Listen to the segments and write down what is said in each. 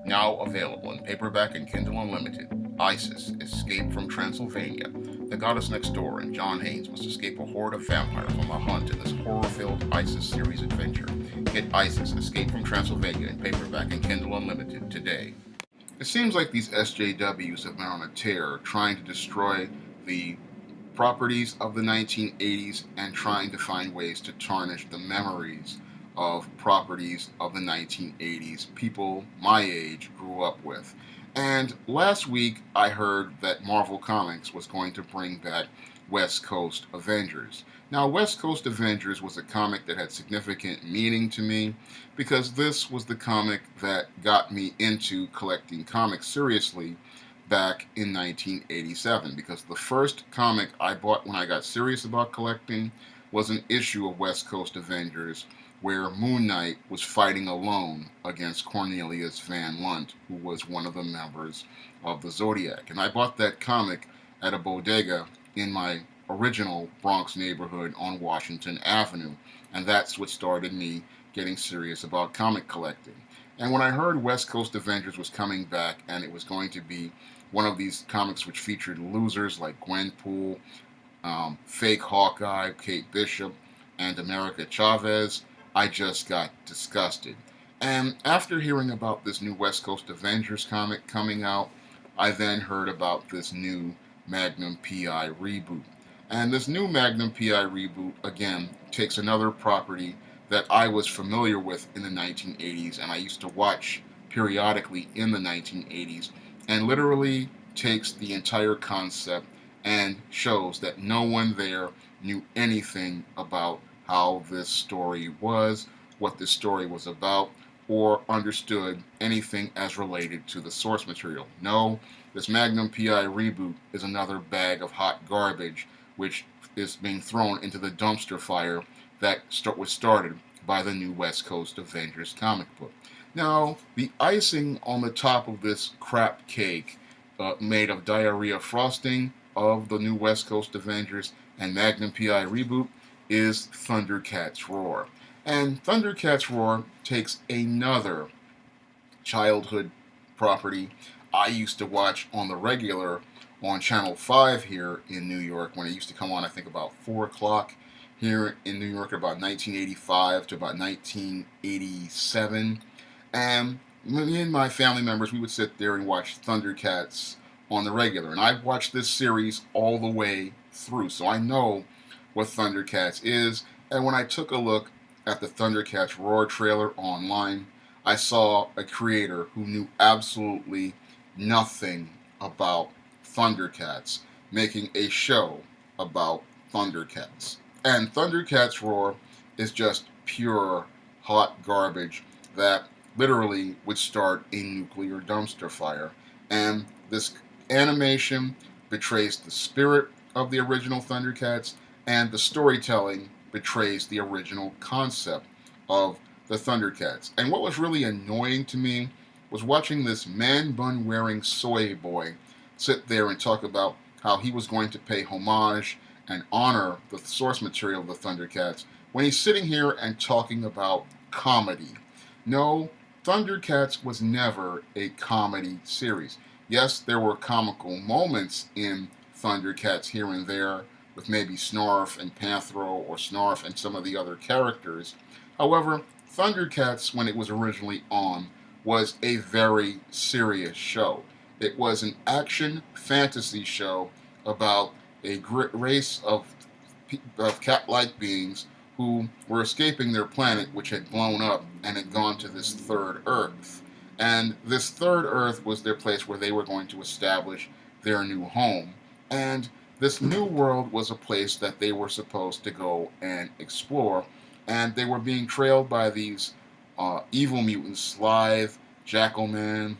Now available in paperback and Kindle Unlimited. Isis, Escape from Transylvania. The goddess next door and John Haynes must escape a horde of vampires on the hunt in this horror-filled Isis series adventure. Get Isis, Escape from Transylvania in paperback and Kindle Unlimited today. It seems like these SJWs have been on a tear trying to destroy the properties of the 1980s and trying to find ways to tarnish the memories of properties of the 1980s people my age grew up with. And last week I heard that Marvel Comics was going to bring back West Coast Avengers. Now, West Coast Avengers was a comic that had significant meaning to me because this was the comic that got me into collecting comics seriously back in 1987, because the first comic I bought when I got serious about collecting was an issue of West Coast Avengers where Moon Knight was fighting alone against Cornelius Van Lunt, who was one of the members of the Zodiac. And I bought that comic at a bodega in my original Bronx neighborhood on Washington Avenue, and that's what started me getting serious about comic collecting. And when I heard West Coast Avengers was coming back and it was going to be one of these comics which featured losers like Gwenpool, fake Hawkeye, Kate Bishop, and America Chavez, I just got disgusted. And after hearing about this new West Coast Avengers comic coming out, I then heard about this new Magnum PI reboot. And this new Magnum PI reboot, again, takes another property that I was familiar with in the 1980s and I used to watch periodically in the 1980s, and literally takes the entire concept and shows that no one there knew anything about how this story was, what this story was about, or understood anything as related to the source material. No, this Magnum PI reboot is another bag of hot garbage which is being thrown into the dumpster fire that was started by the new West Coast Avengers comic book. Now, the icing on the top of this crap cake made of diarrhea frosting of the new West Coast Avengers and Magnum PI reboot is Thundercats Roar. And Thundercats Roar takes another childhood property I used to watch on the regular on Channel 5 here in New York when it used to come on, I think, about 4 o'clock here in New York, about 1985 to about 1987. And me and my family members, we would sit there and watch Thundercats on the regular. And I've watched this series all the way through, so I know what Thundercats is. And when I took a look at the Thundercats Roar trailer online, I saw a creator who knew absolutely nothing about Thundercats making a show about Thundercats. And Thundercats Roar is just pure hot garbage that literally would start a nuclear dumpster fire. And this animation betrays the spirit of the original Thundercats, and the storytelling betrays the original concept of the Thundercats. And what was really annoying to me was watching this man bun wearing soy boy sit there and talk about how he was going to pay homage and honor the source material of the Thundercats when he's sitting here and talking about comedy. No, Thundercats was never a comedy series. Yes, there were comical moments in Thundercats here and there with maybe Snarf and Panthro or Snarf and some of the other characters. However, Thundercats, when it was originally on, was a very serious show. It was an action fantasy show about a race of cat-like beings who were escaping their planet, which had blown up and had gone to this third Earth. And this third Earth was their place where they were going to establish their new home. And this new world was a place that they were supposed to go and explore. And they were being trailed by these evil mutants, Slythe, Jackalman,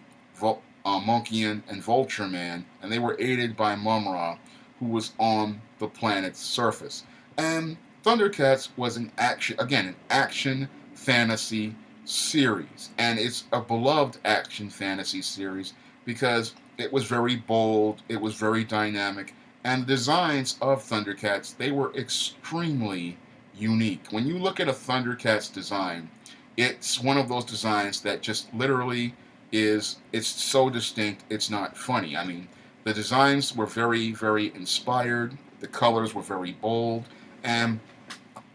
Monkeyan, and Vulture Man, and they were aided by Mumra, who was on the planet's surface. And Thundercats was an action fantasy series, and it's a beloved action fantasy series because it was very bold, it was very dynamic, and the designs of Thundercats, they were extremely unique. When you look at a Thundercats design, it's one of those designs that just literally is it's so distinct, it's not funny. I mean, the designs were very, very inspired, the colors were very bold, and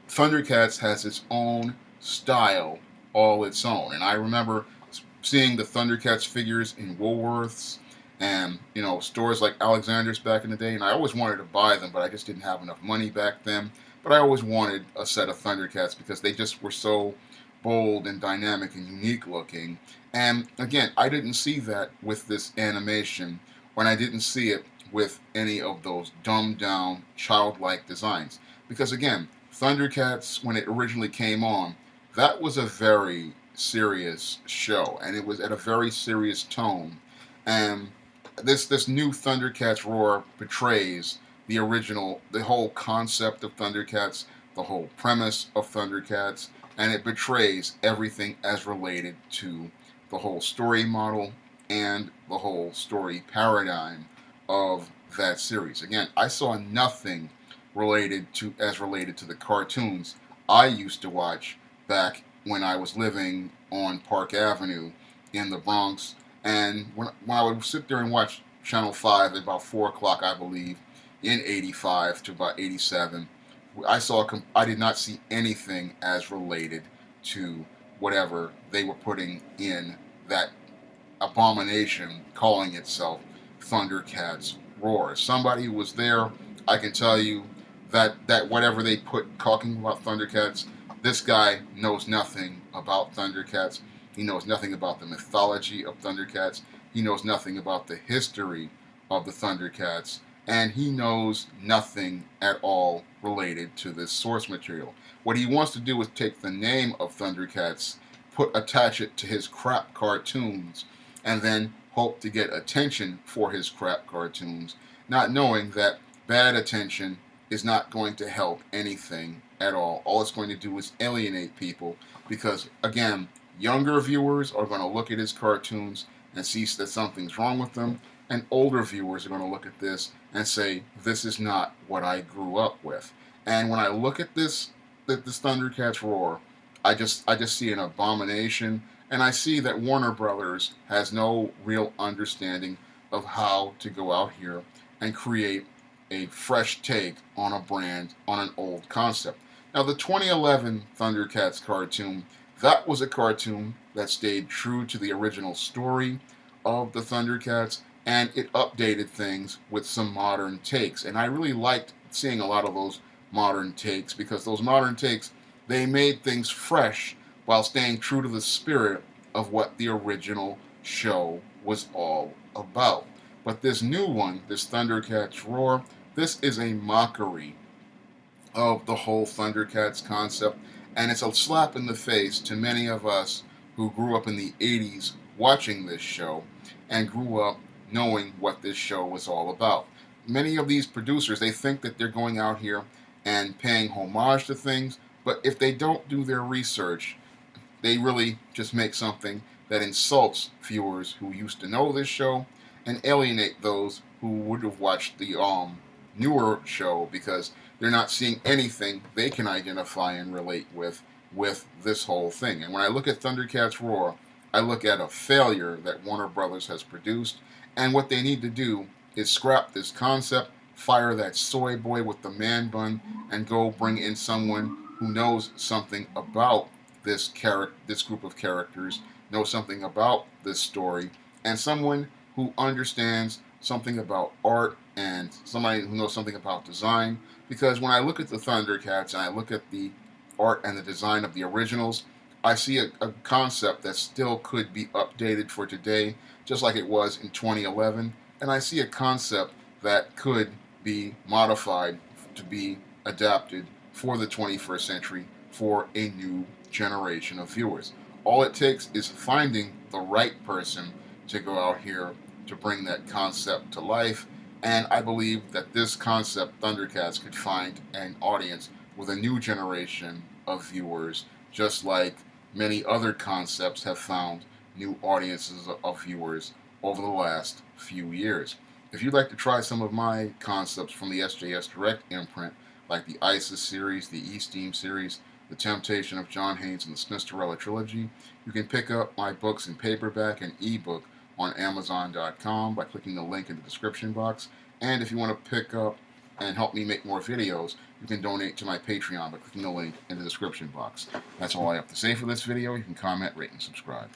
Thundercats has its own style, all its own. And I remember seeing the Thundercats figures in Woolworths and stores like Alexander's back in the day, and I always wanted to buy them, but I just didn't have enough money back then. But I always wanted a set of Thundercats because they just were so bold and dynamic and unique looking. And again, I didn't see that with this animation when I didn't see it with any of those dumbed down, childlike designs. Because again, Thundercats, when it originally came on, that was a very serious show, and it was at a very serious tone. And this new Thundercats roar betrays the original, the whole concept of Thundercats, the whole premise of Thundercats, and it betrays everything as related to the whole story model and the whole story paradigm of that series. Again, I saw nothing related to the cartoons I used to watch back when I was living on Park Avenue in the Bronx. And when I would sit there and watch Channel 5 at about 4 o'clock, I believe, in 85 to about 87, I did not see anything as related to whatever they were putting in that abomination calling itself Thundercats Roar. As somebody who was there, I can tell you that whatever they put talking about Thundercats, this guy knows nothing about Thundercats. He knows nothing about the mythology of Thundercats. He knows nothing about the history of the Thundercats. And he knows nothing at all related to this source material. What he wants to do is take the name of Thundercats, attach it to his crap cartoons, and then hope to get attention for his crap cartoons, not knowing that bad attention is not going to help anything at all. All it's going to do is alienate people because, again, younger viewers are going to look at his cartoons and see that something's wrong with them, and older viewers are going to look at this and say, this is not what I grew up with. And when I look at this Thundercats Roar, I just see an abomination, and I see that Warner Brothers has no real understanding of how to go out here and create a fresh take on a brand, on an old concept. Now, the 2011 Thundercats cartoon, that was a cartoon that stayed true to the original story of the Thundercats, and it updated things with some modern takes. And I really liked seeing a lot of those modern takes because those modern takes, they made things fresh while staying true to the spirit of what the original show was all about. But this new one, this Thundercats Roar, this is a mockery of the whole Thundercats concept, and it's a slap in the face to many of us who grew up in the 80s watching this show and grew up knowing what this show was all about. Many of these producers, they think that they're going out here and paying homage to things, but if they don't do their research, they really just make something that insults viewers who used to know this show and alienate those who would have watched the newer show because they're not seeing anything they can identify and relate with this whole thing. And when I look at Thundercats Roar, I look at a failure that Warner Brothers has produced, and what they need to do is scrap this concept, fire that soy boy with the man bun, and go bring in someone who knows something about this group of characters, knows something about this story, and someone who understands something about art and somebody who knows something about design. Because when I look at the Thundercats and I look at the art and the design of the originals, I see a concept that still could be updated for today, just like it was in 2011. And I see a concept that could be modified to be adapted for the 21st century for a new generation of viewers. All it takes is finding the right person to go out here to bring that concept to life. And I believe that this concept, Thundercats, could find an audience with a new generation of viewers, just like many other concepts have found new audiences of viewers over the last few years. If you'd like to try some of my concepts from the SJS Direct imprint, like the ISIS series, the E-Steam series, The Temptation of John Haynes and the Sinisterella Trilogy. You can pick up my books in paperback and ebook on Amazon.com by clicking the link in the description box. And if you want to pick up and help me make more videos, you can donate to my Patreon by clicking the link in the description box. That's all I have to say for this video. You can comment, rate, and subscribe.